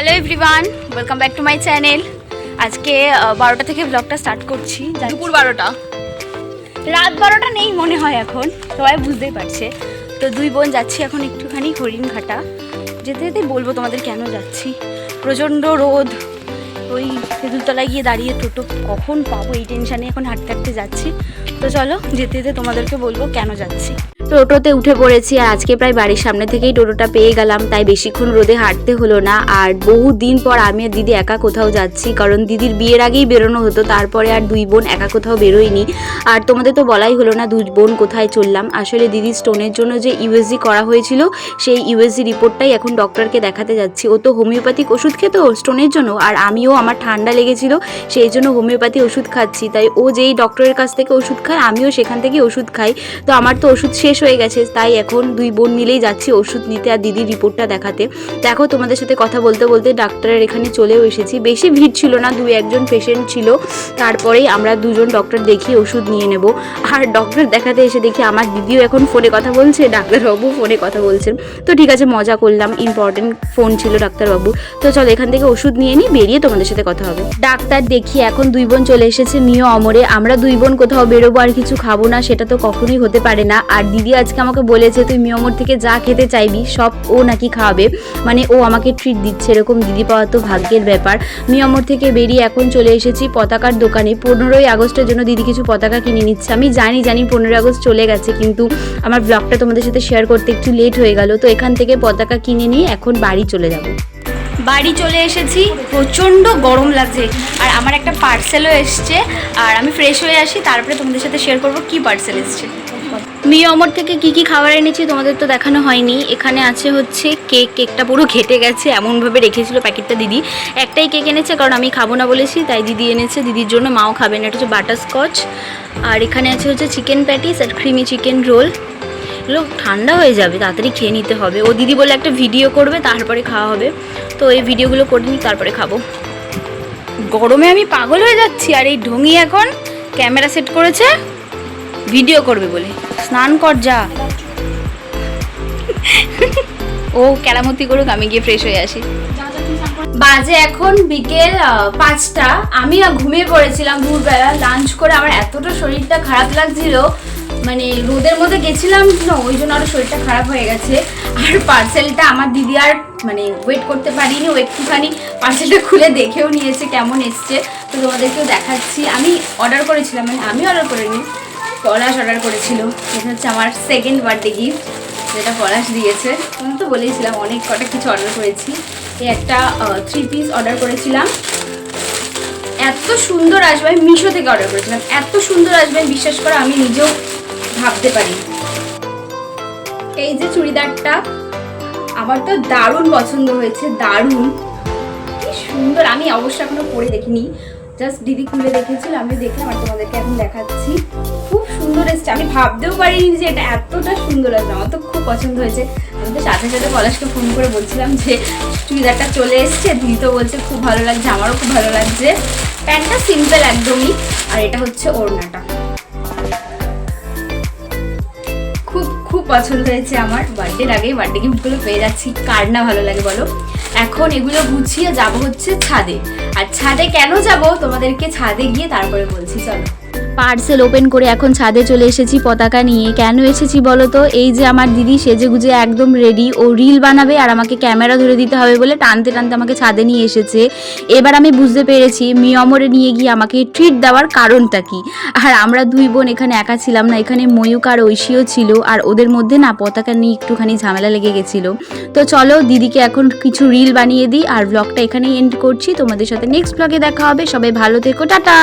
Hello everyone, welcome back to my channel. আজকে 12টা থেকে ব্লগটা স্টার্ট করছি। দুপুর 12টা, রাত 12টা নেই মনে হয়, এখন সবাই বুঝতেই পারছে। তো দুই বোন যাচ্ছি এখন একটুখানি হরিণঘাটা। যেতে যেতে বলবো তোমাদের কেন যাচ্ছি। প্রচণ্ড রোদ, ওই তেঁতুলতলায় গিয়ে দাঁড়িয়ে টোটো কখন পাবো এই টেনশানে এখন হাঁটতে হাঁটতে যাচ্ছি। তো চলো যেতে যেতে তোমাদেরকে বলবো কেন যাচ্ছি। টোটোতে উঠে পড়েছি আর আজকে প্রায় বাড়ির সামনে থেকেই টোটোটা পেয়ে গেলাম, তাই বেশিক্ষণ রোদে হাঁটতে হলো না। আর বহু দিন পর আমি আর দিদি একা কোথাও যাচ্ছি, কারণ দিদির বিয়ের আগেই বেরোনো হতো, তারপরে আর দুই বোন একা কোথাও বেরোয়নি। আর তোমাদের তো বলাই হলো না দুই বোন কোথায় চললাম। আসলে দিদির স্টোনের জন্য যে ইউএসজি করা হয়েছিল, সেই ইউএসজি রিপোর্টটাই এখন ডক্টরকে দেখাতে যাচ্ছি। ও তো হোমিওপ্যাথিক ওষুধ খেত স্টোনের জন্য, আর আমিও আমার ঠান্ডা লেগেছিল সেই জন্য হোমিওপ্যাথি ওষুধ খাচ্ছি। তাই ও যেই ডক্টরের কাছ থেকে ওষুধ খায় আমিও সেখান থেকে ওষুধ খাই। তো আমার তো ওষুধ শেষ হয়ে গেছে, তাই এখন দুই বোন মিলেই যাচ্ছি ওষুধ নিতে আর দিদির রিপোর্টটা দেখাতে। দেখো তোমাদের সাথে কথা বলতে বলতে ডাক্তারের এখানে চলেও এসেছি। বেশি ভিড় ছিল না, দুই একজন পেশেন্ট ছিল। তারপরেই আমরা দুজন ডক্টর দেখিয়ে ওষুধ নিয়ে নেব। আর ডক্টর দেখাতে এসে দেখি আমার দিদিও এখন ফোনে কথা বলছে, ডাক্তারবাবু ফোনে কথা বলছেন। তো ঠিক আছে, মজা করলাম, ইম্পর্টেন্ট ফোন ছিল ডাক্তারবাবু। তো চলো এখান থেকে ওষুধ নিয়ে নিই, বেরিয়ে তোমাদের সাথে কথা হবে। ডাক্তার দেখিয়ে এখন দুই বোন চলে এসেছে মিও অমরে। আমরা দুই বোন কোথাও বেরোবো আর কিছু খাবো না, সেটা তো কখনোই হতে পারে না। আর দিদি আজকে আমাকে বলেছে তুই মিও অমর থেকে যা খেতে চাইবি সব ও নাকি খাওয়াবে, মানে ও আমাকে ট্রিট দিচ্ছে। এরকম দিদি পাওয়া তো ভাগ্যের ব্যাপার। মিও অমর থেকে বেরিয়ে এখন চলে এসেছি পতাকার দোকানে। 15ই আগস্টের জন্য দিদি কিছু পতাকা কিনে নিচ্ছে। আমি জানি 15ই আগস্ট চলে গেছে, কিন্তু আমার ব্লগটা তোমাদের সাথে শেয়ার করতে একটু লেট হয়ে গেল। তো এখান থেকে পতাকা কিনে নিয়ে এখন বাড়ি চলে যাব। বাড়ি চলে এসেছি, প্রচণ্ড গরম লাগছে। আর আমার একটা পার্সেলও এসছে, আর আমি ফ্রেশ হয়ে আসি, তারপরে তোমাদের সাথে শেয়ার করবো কি পার্সেল এসছে। মিও অমর থেকে কি কি খাবার এনেছি তোমাদের তো দেখানো হয়নি। এখানে আছে হচ্ছে কেকটা পুরো ঘেটে গেছে, এমনভাবে রেখেছিল প্যাকেটটা দিদি। একটাই কেক এনেছে, কারণ আমি খাবো না বলেছি, তাই দিদি এনেছে। দিদির জন্য মাও খাবেন। এটা হচ্ছে বাটারস্কচ। আর এখানে আছে হচ্ছে চিকেন প্যাটিস আর ক্রিমি চিকেন রোল। এগুলো ঠান্ডা হয়ে যাবে, তাড়াতাড়ি খেয়ে নিতে হবে। ও দিদি বলে একটা ভিডিও করবে, তারপরে খাওয়া হবে। তো এই ভিডিওগুলো করে নিই, তারপরে খাবো। গরমে আমি পাগল হয়ে যাচ্ছি। আর এই ঢঙি এখন ক্যামেরা সেট করেছে ভিডিও করবে বলে। স্নান কর যা। ও কেরামতি করুক, আমি গিয়ে ফ্রেশ হয়ে আসি। বাজে এখন বিকেল 5টা। আমি ঘুমিয়ে পড়েছিলাম দুপুরবেলা লাঞ্চ করে। আমার এতটা শরীরটা খারাপ লাগছিল, মানে রোদের মধ্যে গেছিলাম না, ওই জন্য আরও শরীরটা খারাপ হয়ে গেছে। আর পার্সেলটা আমার দিদি আর মানে ওয়েট করতে পারিনি, ও একটুখানি পার্সেলটা খুলে দেখেও নিয়েছে কেমন এসছে। তো তোমাদেরকেও দেখাচ্ছি। আমি অর্ডার করেছিলাম, মানে আমি অর্ডার করিনি, পলাশ অর্ডার করেছিল। এটা হচ্ছে আমার সেকেন্ড বার্থডে গিফট, যেটা পলাশ দিয়েছে। আমি তো বলেছিলাম অনেক কটা কিছু অর্ডার করেছি। এই একটা 3 পিস অর্ডার করেছিলাম, এত সুন্দর আসবে। আমি মিশো থেকে অর্ডার করেছিলাম, এত সুন্দর আসবে বিশ্বাস করো আমি নিজেও ভাবতে পারি। এই যে চুড়িদারটা আমার তো দারুণ পছন্দ হয়েছে, দারুণ, কি সুন্দর। আমি অবশ্য এখনো পরে দেখিনি, জাস্ট দিদি খুলে দেখেছিল, আমি দেখলাম আর তোমাদেরকে এখন দেখাচ্ছি। খুব সুন্দর এসছে, আমি ভাবতেও পারিনি যে এটা এতটা সুন্দর আসবে। আমার তো খুব পছন্দ হয়েছে। আমি তো সাথে সাথে পলাশকে ফোন করে বলছিলাম যে চুড়িদারটা চলে এসছে। দিদি তো বলছে খুব ভালো লাগছে, আমারও খুব ভালো লাগছে। প্যান্টটা সিম্পল একদমই, আর এটা হচ্ছে ওড়নাটা। খুব খুব পছন্দ হয়েছে আমার। বার্থডের আগেই বার্থডে গিফটগুলো পেয়ে যাচ্ছি, কার না ভালো লাগে বলো। এখন এগুলো গুছিয়ে যাব হচ্ছে ছাদে। আর ছাদে কেন যাব তোমাদেরকে ছাদে গিয়ে তারপরে বলছি, চলো। পার্সেল ওপেন করে এখন ছাদে চলে এসেছি পতাকা নিয়ে। কেন এসেছি বলো তো, এই যে আমার দিদি সেজে গুজে একদম রেডি, ও রিল বানাবে আর আমাকে ক্যামেরা ধরে দিতে হবে বলে টানতে টানতে আমাকে ছাদে নিয়ে এসেছে। এবার আমি বুঝতে পেরেছি মিও অমরে নিয়ে গিয়ে আমাকে ট্রিট দেওয়ার কারণটা কি। আর আমরা দুই বোন এখানে একা ছিলাম না, এখানে ময়ূক আর ঐশীও ছিল। আর ওদের মধ্যে না পতাকা নিয়ে একটুখানি ঝামেলা লেগে গেছিলো। তো চলো দিদিকে এখন কিছু রিল বানিয়ে দিই, আর ব্লগটা এখানেই এন্ড করছি। তোমাদের সাথে নেক্সট ব্লগে দেখা হবে। সবাই ভালো থেকো, টাটা।